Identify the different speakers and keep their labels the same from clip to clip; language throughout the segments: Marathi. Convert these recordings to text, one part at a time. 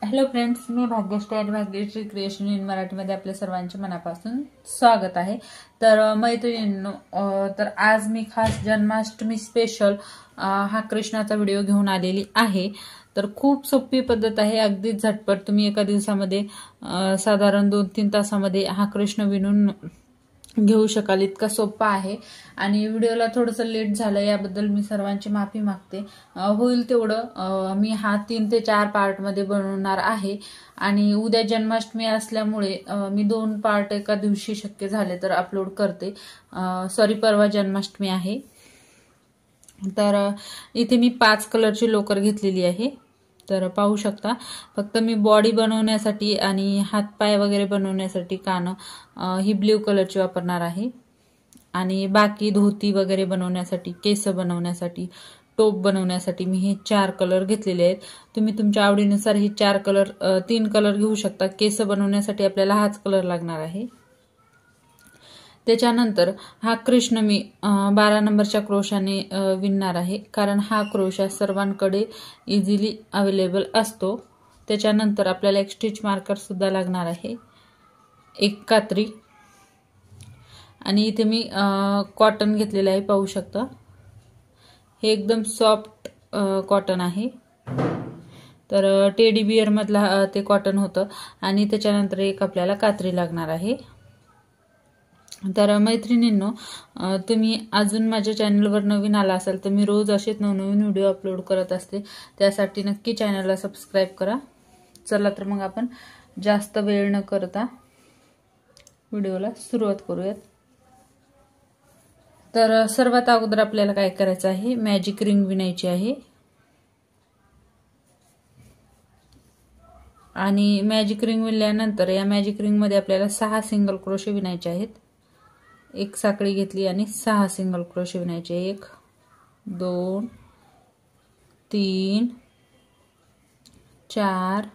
Speaker 1: हॅलो फ्रेंड्स, मी भाग्यश्री आणि भाग्यश्री क्रिएशन इन मराठीमध्ये आपल्या सर्वांचे मनापासून स्वागत आहे। तर मैत्रिणींनो, तर आज मी खास जन्माष्टमी स्पेशल हा कृष्णाचा व्हिडिओ घेऊन आलेली आहे। तर खूप सोपी पद्धत आहे, अगदी झटपट तुम्ही एका दिवसामध्ये साधारण 2-3 तासामध्ये हा कृष्ण विणून घेऊ शकाल, इतका सोपा आहे। आणि व्हिडिओला थोडंसं लेट झालं याबद्दल मी सर्वांची माफी मागते। होईल तेवढं मी हा 3 ते 4 पार्ट मध्ये बनवणार आहे। आणि उद्या जन्माष्टमी असल्यामुळे मी 2 पार्ट एका दिवशी शक्य झाले तर अपलोड करते। सॉरी, परवा जन्माष्टमी आहे। तर इथे मी 5 कलरची लोकर घेतलेली आहे। तर पाहू शकता, फक्त मी बॉडी बनवण्यासाठी आणि हातपाय वगैरे बनवण्यासाठी कान ही ब्ल्यू कलरची वापरणार आहे। आणि बाकी धोती वगैरे बनवण्यासाठी, केस बनवण्यासाठी, टोप बनवण्यासाठी मी हे 4 कलर घेतलेले आहेत। तुम्ही तुमच्या आवडीनुसार हे 3 कलर घेऊ शकता। केस बनवण्यासाठी आपल्याला हाच कलर लागणार आहे। त्याच्यानंतर हा कृष्ण मी 12 नंबरच्या क्रोशाने विणणार आहे, कारण हा क्रोशा सर्वांकडे इझिली अवेलेबल असतो। त्याच्यानंतर आपल्याला एक स्टिच मार्कर सुद्धा लागणार आहे, एक कात्री, आणि इथे मी कॉटन घेतलेलं आहे, पाहू शकता। हे एकदम सॉफ्ट कॉटन आहे। तर टेडी बियर मधला ते कॉटन होतं। आणि त्याच्यानंतर एक आपल्याला कात्री लागणार आहे। तर मैत्रिणींनो, तुम्ही अजून माझ्या चॅनलवर नवीन आला असाल तर मी रोज असेच नवनवीन व्हिडिओ अपलोड करत असते, त्यासाठी नक्की चॅनलला सबस्क्राईब करा। चला तर मग आपण जास्त वेळ न करता व्हिडिओला सुरुवात करूयात। तर सर्वात अगोदर आपल्याला काय करायचं आहे, मॅजिक रिंग विणायची आहे। आणि मॅजिक रिंग विणल्यानंतर या मॅजिक रिंग मध्ये आपल्याला 6 सिंगल क्रोशे विणायचे आहेत। एक साखळी घेतली आणि 6 सिंगल क्रोशे विणायचे। 1 2 3 4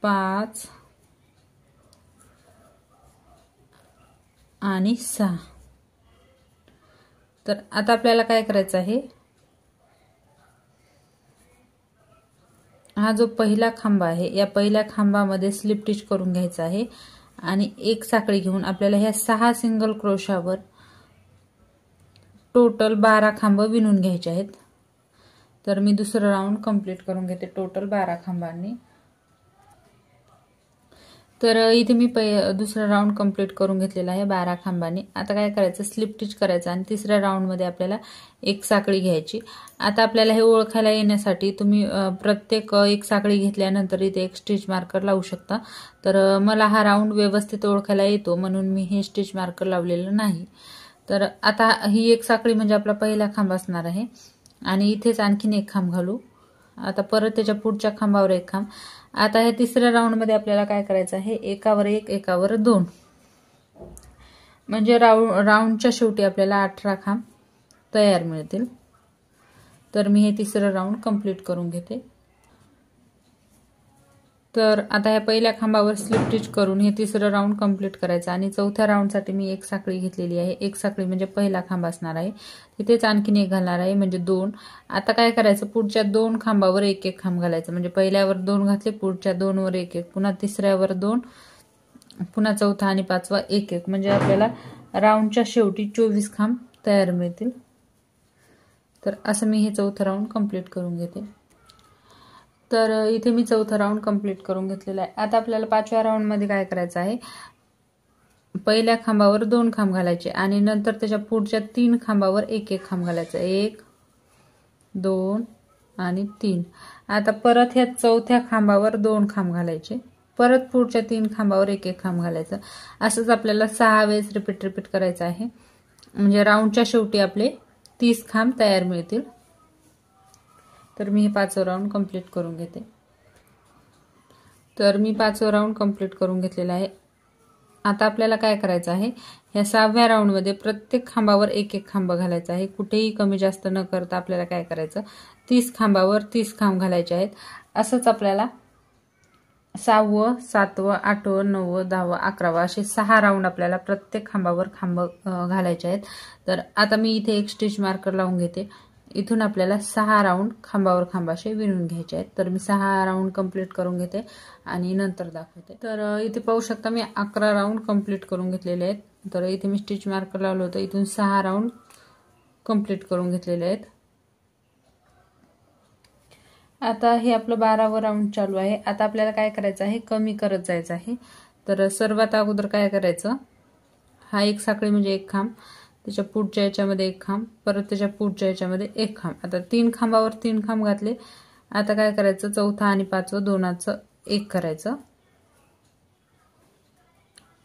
Speaker 1: 5 आणि 6। तर आता आपल्याला काय करायचं आहे, हा जो पहिला खांबा आहे या पहिल्या खांबामध्ये स्लिप स्टिच करून घ्यायचा आहे। आणि एक साखळी घेऊन आपल्याला ह्या 6 सिंगल क्रोशावर टोटल 12 खांब विणून घ्यायचे आहेत। तर मी दुसरा राऊंड कंप्लीट करून घेते टोटल 12 खांबांनी। तर इथे मी दुसरा राऊंड कंप्लीट करून घेतलेला आहे 12 खांबांनी। आता काय करायचं, स्लिप स्टिच करायचं आणि तिसऱ्या राऊंड मध्ये आपल्याला एक साखळी घ्यायची। आता आपल्याला हे ओळखायला येण्यासाठी तुम्ही प्रत्येक एक साखळी घेतल्यानंतर इथे एक स्टिच मार्कर लावू शकता। तर मला हा राऊंड व्यवस्थित ओळखायला येतो म्हणून मी हे स्टिच मार्कर लावलेलं नाही। तर आता ही एक साखळी म्हणजे आपला पहिला खांब असणार आहे। आणि इथेच आणखीन एक खांब घालू। आता परत त्याच्या पुढच्या खांबावर एक खांब। आता हे तिसऱ्या राऊंड मध्ये आपल्याला काय करायचं आहे, एकावर एक एकावर 2, म्हणजे राऊंडच्या शेवटी आपल्याला 18 खांब तयार मिळतील। तर मी हे तिसरं राऊंड कंप्लीट करून घेते। तर आता या पहिल्या खांबावर स्लिप स्टिच करून हे तिसरं राऊंड कंप्लीट करायचं। आणि चौथ्या राऊंडसाठी मी एक साखळी घेतलेली आहे। एक साखळी म्हणजे पहिला खांब असणार आहे, तिथेच आणखीन एक घालणार आहे, म्हणजे 2। आता काय करायचं, पुढच्या 2 खांबावर एक एक खांब घालायचं, म्हणजे पहिल्यावर 2 घातले, पुढच्या 2 वर एक एक, पुन्हा तिसऱ्यावर 2, पुन्हा चौथा आणि पाचवा एक एक, म्हणजे आपल्याला राऊंडच्या शेवटी 24 खांब तयार मिळतील। तर असं मी हे चौथं राऊंड कंप्लीट करून घेते। तर इथे मी चौथा राऊंड कंप्लीट करून घेतलेला आहे। आता आपल्याला 5व्या राऊंड मध्ये काय करायचं आहे, पहिल्या खांबावर 2 खांब घालायचे आणि नंतर त्याच्या पुढच्या 3 खांबावर एक एक खांब घालायचा, 1 2 आणि 3। आता परत ह्या चौथ्या खांबावर 2 खांब घालायचे, परत पुढच्या 3 खांबावर एक एक खांब घालायचं। असंच आपल्याला 6 वेळेस रिपीट करायचं आहे, म्हणजे राऊंडच्या शेवटी आपले 30 खांब तयार मिळतील। तर मी हे 5वं राऊंड कंप्लीट करून घेते। तर मी 5वं राऊंड कंप्लीट करून घेतलेला आहे। आता आपल्याला काय करायचं आहे, ह्या 6व्या राऊंड मध्ये प्रत्येक खांबावर एक एक खांब घालायचा आहे। कुठेही कमी जास्त न करता आपल्याला काय करायचं, 30 खांबावर 30 खांब घालायचे आहेत। असंच आपल्याला 6वं 7वं 8वं 9वं 10वं 11वं असे 6 राऊंड आपल्याला प्रत्येक खांबावर खांब घालायचे आहेत। तर आता मी इथे एक स्टिच मार्कर लावून घेते। इथून आपल्याला 6 राऊंड खांबावर खांबाशे विणून घ्यायचे आहेत। तर मी 6 राऊंड कंप्लीट करून घेते आणि नंतर दाखवते। तर इथे पाहू शकता मी 11 राऊंड कंप्लीट करून घेतलेले आहेत। तर इथे मी स्टिच मार्कर लावलं होतं, इथून 6 राऊंड कंप्लीट करून घेतलेले आहेत। आता हे आपलं 12वा राऊंड चालू आहे। आता आपल्याला काय करायचं आहे, कमी करत जायचं आहे। तर सर्वात अगोदर काय करायचं, हा एक साखळी म्हणजे एक खांब, त्याच्या पुढच्या याच्यामध्ये एक खांब, परत त्याच्या पुढच्या याच्यामध्ये एक खांब। आता 3 खांबावर 3 खांब घातले। आता काय करायचं, चौथा आणि पाचवं दोनाचं एक करायचं,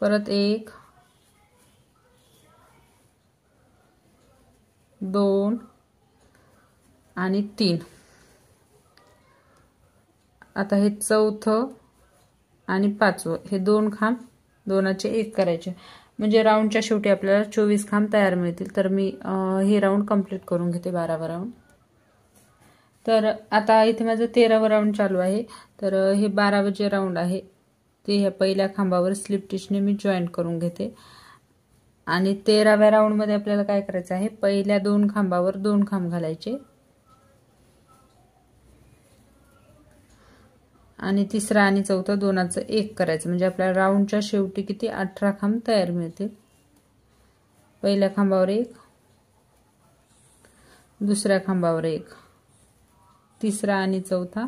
Speaker 1: परत 1 2 आणि 3। आता हे चौथं आणि पाचवं हे 2 खांब दोनाचे एक करायचे, म्हणजे राऊंडच्या शेवटी आपल्याला 24 खांब तयार मिळतील। तर मी हे राऊंड कंप्लीट करून घेते, 12वा राऊंड। तर आता इथे माझं 13वा राऊंड चालू आहे। तर हे 12वे जे राऊंड आहे ते ह्या पहिल्या खांबावर स्लिप स्टिचने मी जॉईंट करून घेते। आणि 13व्या राऊंड मध्ये आपल्याला काय करायचं आहे, पहिल्या 2 खांबावर 2 खांब घालायचे आणि तिसरा आणि चौथा दोनाचं एक करायचं, म्हणजे आपल्याला राऊंडच्या शेवटी किती 18 खांब तयार मिळतील। पहिल्या खांबावर 1, दुसऱ्या खांबावर 1, तिसरा आणि चौथा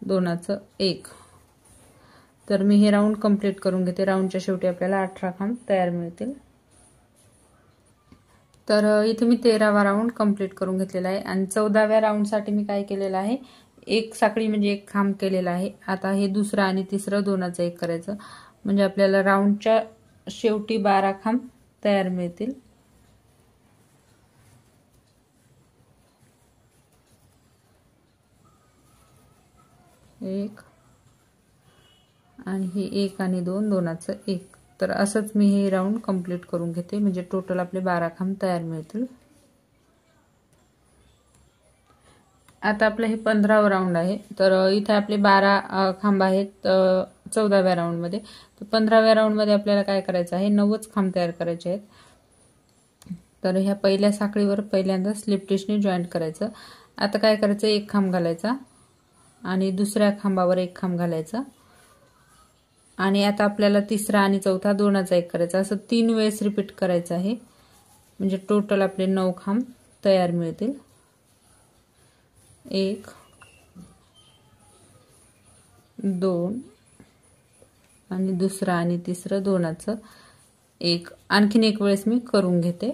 Speaker 1: दोनाचं एक। तर मी हे राऊंड कंप्लीट करून घेते। राऊंडच्या शेवटी आपल्याला 18 खांब तयार मिळतील। तर इथे मी 13वा राऊंड कंप्लीट करून घेतलेला आहे। आणि 14व्या राऊंड साठी मी काय केलेलं आहे, एक साखळी म्हणजे एक खांब केलेला आहे। आता हे दुसरं आणि तिसरं दोनाचं एक करायचं, म्हणजे आपल्याला राऊंडच्या शेवटी 12 खांब तयार मिळतील। एक आणि हे 1 आणि 2 दोनाचं एक। तर असंच मी हे राऊंड कंप्लीट करून घेते, म्हणजे टोटल आपले 12 खांब तयार मिळतील। आता आपलं हे 15वा राऊंड आहे। तर इथे आपले 12 खांब आहेत 14व्या राऊंड मध्ये। तर 15व्या राऊंड मध्ये आपल्याला काय करायचं आहे, 9 खांब तयार करायचे आहेत। तर ह्या पहिल्या साखळीवर पहिल्यांदा स्लिप स्टिचने जॉईंट करायचं। आता काय करायचं, एक खांब घालायचा आणि दुसऱ्या खांबावर एक खांब घालायचा आणि आता आपल्याला तिसरा आणि चौथा दोनाचा एक करायचा। असं 3 वेळेस रिपीट करायचं आहे, म्हणजे टोटल आपले 9 खांब तयार मिळतील। 1 2 आणि दुसरा आणि तिसरं दोनाचं एक। आणखीन एक वेळेस मी करून घेते।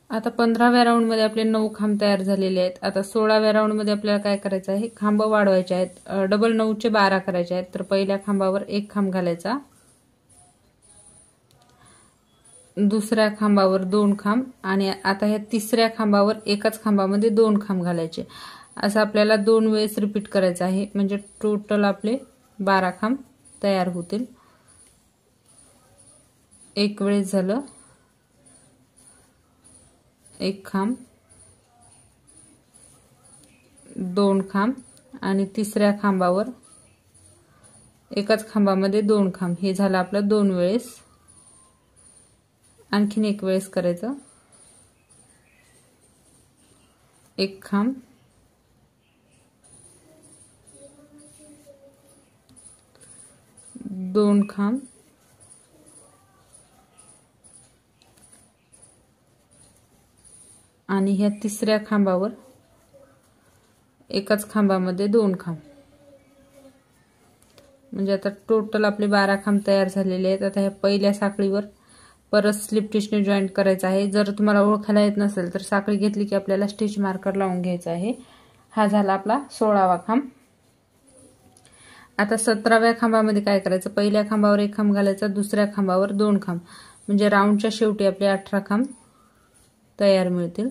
Speaker 1: आता 15व्या राऊंड मध्ये आपले 9 खांब तयार झालेले आहेत। आता 16व्या राऊंड मध्ये आपल्याला काय करायचं आहे, खांब वाढवायचे आहेत। डबल 9चे 12 करायचे आहेत। तर पहिल्या खांबावर एक खांब घालायचा, दुसऱ्या खांबावर 2 खांब आणि आता ह्या तिसऱ्या खांबावर एकाच खांबामध्ये 2 खांब घालायचे। असं आपल्याला 2 वेळेस रिपीट करायचं आहे, म्हणजे टोटल आपले 12 खांब तयार होतील। एक वेळेस झालं, एक खांब, 2 खांब आणि तिसऱ्या खांबावर एकाच खांबामध्ये 2 खांब, हे झालं आपलं 2 वेळेस। आणखीन एक वेळेस करायचं, एक खांब, 2 खांब आणि ह्या तिसऱ्या खांबावर एकाच खांबामध्ये 2 खांब, म्हणजे आता टोटल आपले 12 खांब तयार झालेले आहेत। आता ह्या पहिल्या साखळीवर परत स्लिप स्टिचने जॉईंट करायचं आहे। जर तुम्हाला ओळखायला येत नसेल तर साखळी घेतली की आपल्याला स्टिच मार्कर लावून घ्यायचा आहे। हा झाला आपला 16वा खांब। आता 17व्या खांबामध्ये काय करायचं, पहिल्या खांबावर एक खांब घालायचा, दुसऱ्या खांबावर 2 खांब, म्हणजे राऊंडच्या शेवटी आपले 18 खांब तयार मिळतील।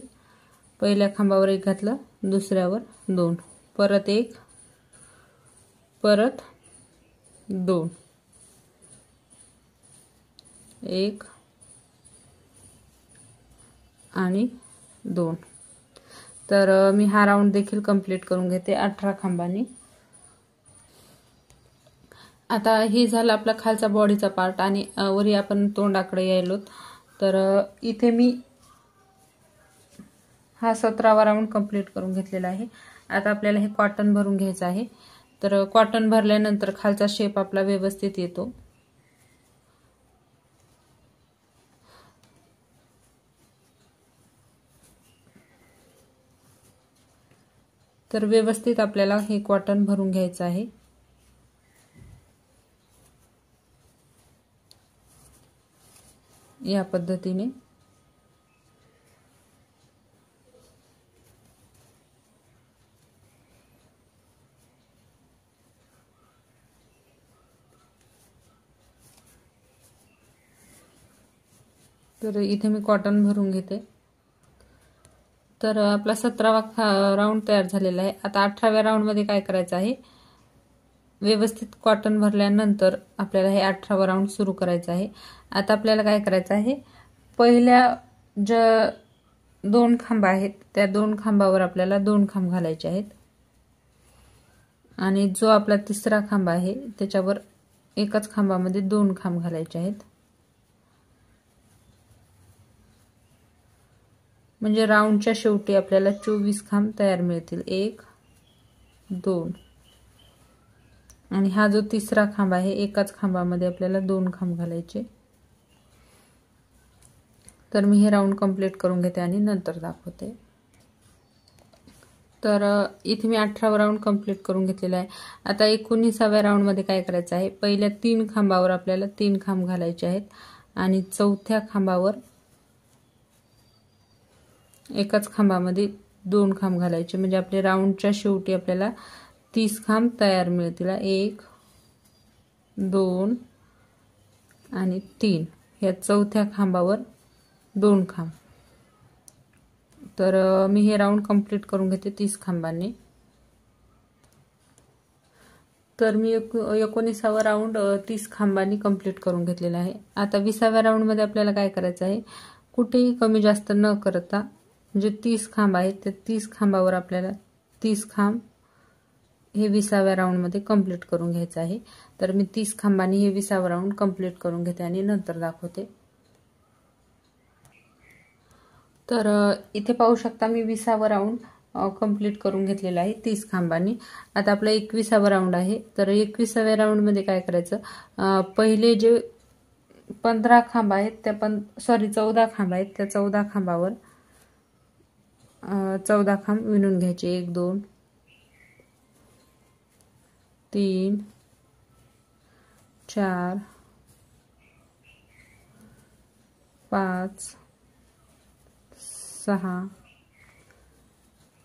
Speaker 1: पहिल्या खांबावर एक घातलं, दुसऱ्यावर 2, परत 1, परत 2, 1 आणि 2। तर मी हा राऊंड देखील कंप्लीट करून घेते 18 खांबांनी। आता हे झालं आपला खालचा बॉडीचा पार्ट आणि वरी आपण तोंडाकडे यायलोत। तर इथे मी हा 17वा राऊंड कंप्लीट करून घेतलेला आहे। आता आपल्याला हे कॉटन भरून घ्यायचं आहे। तर कॉटन भरल्यानंतर खालचा शेप आपला व्यवस्थित येतो। तर व्यवस्थित आपल्याला हे कॉटन भरून घ्यायचं आहे। या पद्धतीने तर इथे मी कॉटन भरून घेते। तर आपला 17वा राऊंड तयार झालेला आहे। आता 18व्या राऊंड मध्ये काय करायचं आहे, व्यवस्थित कॉटन भरल्यानंतर आपल्याला हे 18वा राऊंड सुरू करायचं आहे। आता आपल्याला काय करायचं आहे, पहिल्या ज्या 2 खांब आहेत त्या 2 खांबावर आपल्याला 2 खांब घालायचे आहेत आणि जो आपला 3रा खांब आहे त्याच्यावर एकाच खांबामध्ये 2 खांब घालायचे आहेत। म्हणजे राऊंडच्या शेवटी आपल्याला 24 खांब तयार मिळतील। 1 2 आणि हा जो 3रा खांब आहे एकाच खांबामध्ये आपल्याला 2 खांब घालायचे। तर मी हे राऊंड कंप्लीट करून घेते आणि नंतर दाखवते। तर इथे मी 18वा राऊंड कंप्लीट करून घेतलेला आहे। आता 19व्या राऊंड मध्ये काय करायचं आहे, पहिल्या 3 खांबावर आपल्याला 3 खांब घालायचे आहेत आणि चौथ्या खांबावर एकाच खांबामध्ये 2 खांब घालायचे। म्हणजे आपले राऊंडच्या शेवटी आपल्याला 30 खांब तयार मिळतील। 1 2 आणि 3 ह्या चौथ्या खांबावर 2 खांब। तर मी हे राऊंड कंप्लीट करून घेते 30 खांबांनी। तर मी 19वा राऊंड 30 खांबांनी कंप्लीट करून घेतलेला आहे। आता 20व्या राऊंड मध्ये आपल्याला काय करायचं आहे, कुठेही कमी जास्त न करता म्हणजे 30 खांब आहेत त्या 30 खांबावर आपल्याला 30 खांब हे 20व्या राऊंड मध्ये कंप्लीट करून घ्यायचं आहे। तर मी 30 खांबांनी हे 20वा राऊंड कंप्लीट करून घेते आणि नंतर दाखवते। तर इथे पाहू शकता मी 20वा राऊंड कंप्लीट करून घेतलेला आहे 30 खांबांनी। आता आपला 21वा राऊंड आहे। तर 21व्या राऊंड मध्ये काय करायचं, पहिले जे 15 खांब आहेत त्या 14 खांब आहेत त्या 14 खांबावर 14 खांब विणून घ्यायचे। 1 2 3 4 5 6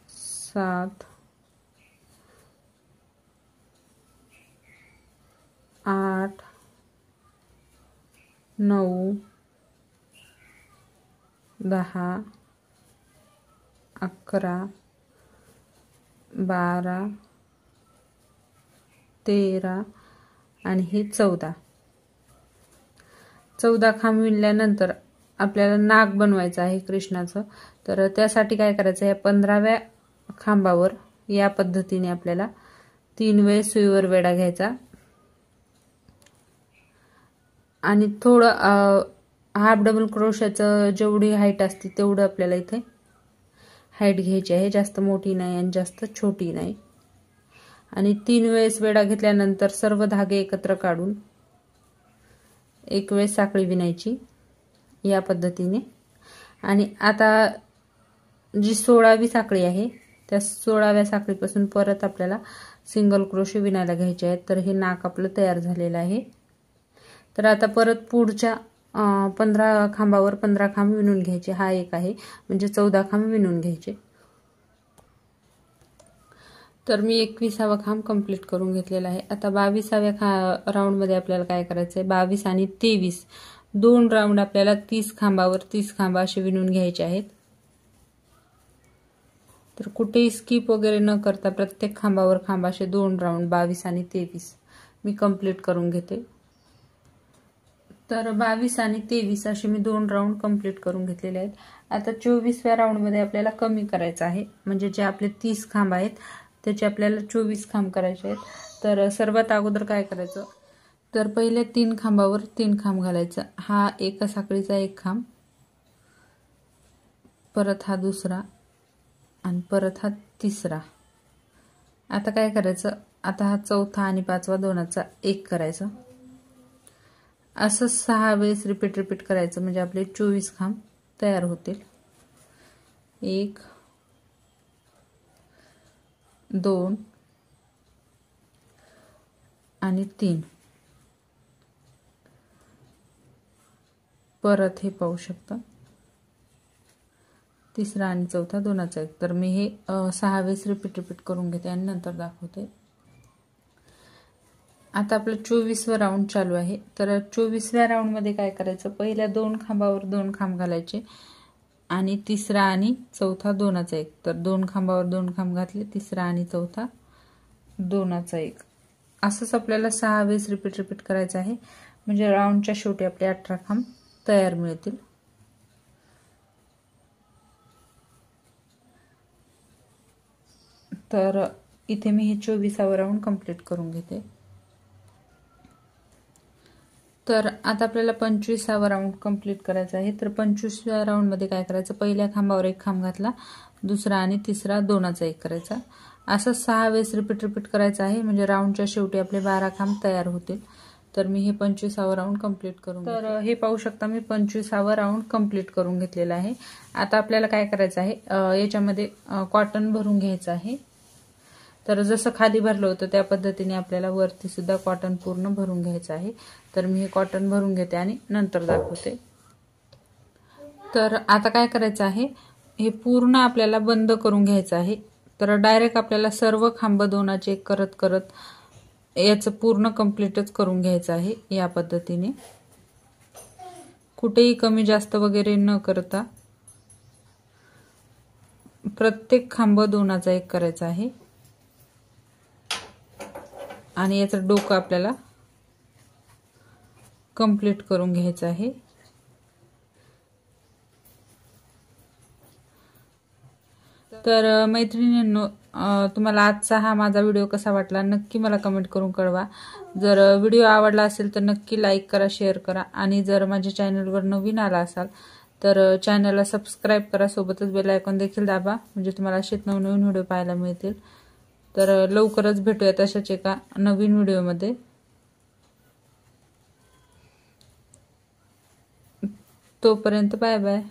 Speaker 1: 7 8 9 10 11 12 13 आणि हे 14 खांब विणल्यानंतर आपल्याला नाक बनवायचं आहे कृष्णाचं। तर त्यासाठी काय करायचं आहे, 15व्या खांबावर या पद्धतीने आपल्याला 3 वेळेस सुईवर वेढा घ्यायचा आणि थोडं हाफ डबल क्रोशाचं जेवढी हाईट असते तेवढं आपल्याला इथे हाईट घ्यायची आहे। जास्त मोठी नाही आणि जास्त छोटी नाही। आणि 3 वेळेस वेढा घेतल्यानंतर सर्व धागे एकत्र काढून 1 वेळेस साखळी विणायची या पद्धतीने। आणि आता जी 16वी साखळी आहे त्या 16व्या साखळीपासून परत आपल्याला सिंगल क्रोशे विणायला घ्यायचे आहेत। तर हे नाक आपलं तयार झालेलं आहे। तर आता परत पुढच्या 15 खांबावर 15 खांब विणून घ्यायचे। हा एक आहे म्हणजे 14 खांब विणून घ्यायचे। तर मी 21वा खांब कंप्लीट करून घेतलेला आहे। आता 22व्या राऊंड मध्ये आपल्याला काय करायचं आहे, 22 आणि 23 2 राऊंड आपल्याला 30 खांबावर 30 खांब असे विणून घ्यायचे आहेत। तर कुठेही स्किप वगैरे न करता प्रत्येक खांबावर खांब असे 2 राऊंड 22 आणि 23 मी कंप्लीट करून घेते। तर 22 आणि 23 असे मी 2 राऊंड कंप्लीट करून घेतलेले आहेत। आता 24व्या राऊंड मध्ये आपल्याला कमी करायचं आहे, म्हणजे जे आपले 30 खांब आहेत त्याचे आपल्याला 24 खांब करायचे आहेत। तर सर्वात अगोदर काय करायचं, तर पहिल्या 3 खांबावर 3 खांब घालायचं। हा एका साखळीचा 1 खांब परत हा दुसरा आणि परत हा तिसरा. आता काय करायचं, आता हा चौथा आणि पाचवा दोनाचा एक करायचा. असं 6 वेळेस रिपीट करायचं म्हणजे आपले 24 खांब तयार होतील. 1 2 आणि 3. परत हे पाहू शकता, तिसरा आणि चौथा दोनाचा एक. तर मी हे 6 वेळेस रिपीट करून घेते आणि नंतर दाखवते. आता आपलं 24वा राऊंड चालू आहे. तर 24व्या राऊंडमध्ये काय करायचं, पहिल्या 2 खांबावर 2 खांब घालायचे आणि तिसरा आणि चौथा दोनाचा एक. तर 2 खांबावर 2 खांब घातले, तिसरा आणि चौथा दोनाचा एक. असंच आपल्याला 6 वेळेस रिपीट करायचं आहे म्हणजे राऊंडच्या शेवटी आपले 18 खांब तयार मिळतील. तर इथे मी हे 24वा राऊंड कंप्लीट करून घेते. तर आता आपल्याला 25वा राऊंड कंप्लीट करायचा आहे. तर 25व्या राऊंडमध्ये काय करायचं, पहिल्या खांबावर 1 खांब घातला, दुसरा आणि तिसरा दोनाचा एक करायचा. असं 6 वेळेस रिपीट करायचं आहे म्हणजे राऊंडच्या शेवटी आपले 12 खांब तयार होतील. तर मी हे 25वा राऊंड कंप्लीट करून, तर हे पाहू शकता मी 25वा राऊंड कंप्लीट करून घेतलेला आहे. आता आपल्याला काय करायचं आहे, याच्यामध्ये कॉटन भरून घ्यायचं आहे. तर जसं खाली भरलं होतं त्या पद्धतीने आपल्याला वरती सुद्धा कॉटन पूर्ण भरून घ्यायचं आहे. तर मी हे कॉटन भरून घेते आणि नंतर दाखवते. तर आता काय करायचं आहे, हे पूर्ण आपल्याला बंद करून घ्यायचं आहे. तर डायरेक्ट आपल्याला सर्व खांब दोनाचे एक करत याचं पूर्ण कंप्लीटच करून घ्यायचं आहे. या पद्धतीने कुठेही कमी जास्त वगैरे न करता प्रत्येक खांब दोनाचा एक करायचा आहे आणि याचं डोकं आपल्याला कंप्लीट करून घ्यायचं आहे. तर मैत्रिणींनो, तुम्हाला आजचा हा माझा व्हिडिओ कसा वाटला नक्की मला कमेंट करून कळवा. जर व्हिडिओ आवडला असेल तर नक्की लाईक करा, शेअर करा आणि जर माझ्या चॅनलवर नवीन आला असाल तर चॅनलला सबस्क्राईब करा, सोबतच बेल आयकॉन देखील दाबा म्हणजे तुम्हाला असेच नवनवीन व्हिडिओ पाहायला मिळतील. तर लवकरच भेटूया तशाच एका नवीन व्हिडिओमध्ये. तोपर्यंत बाय बाय.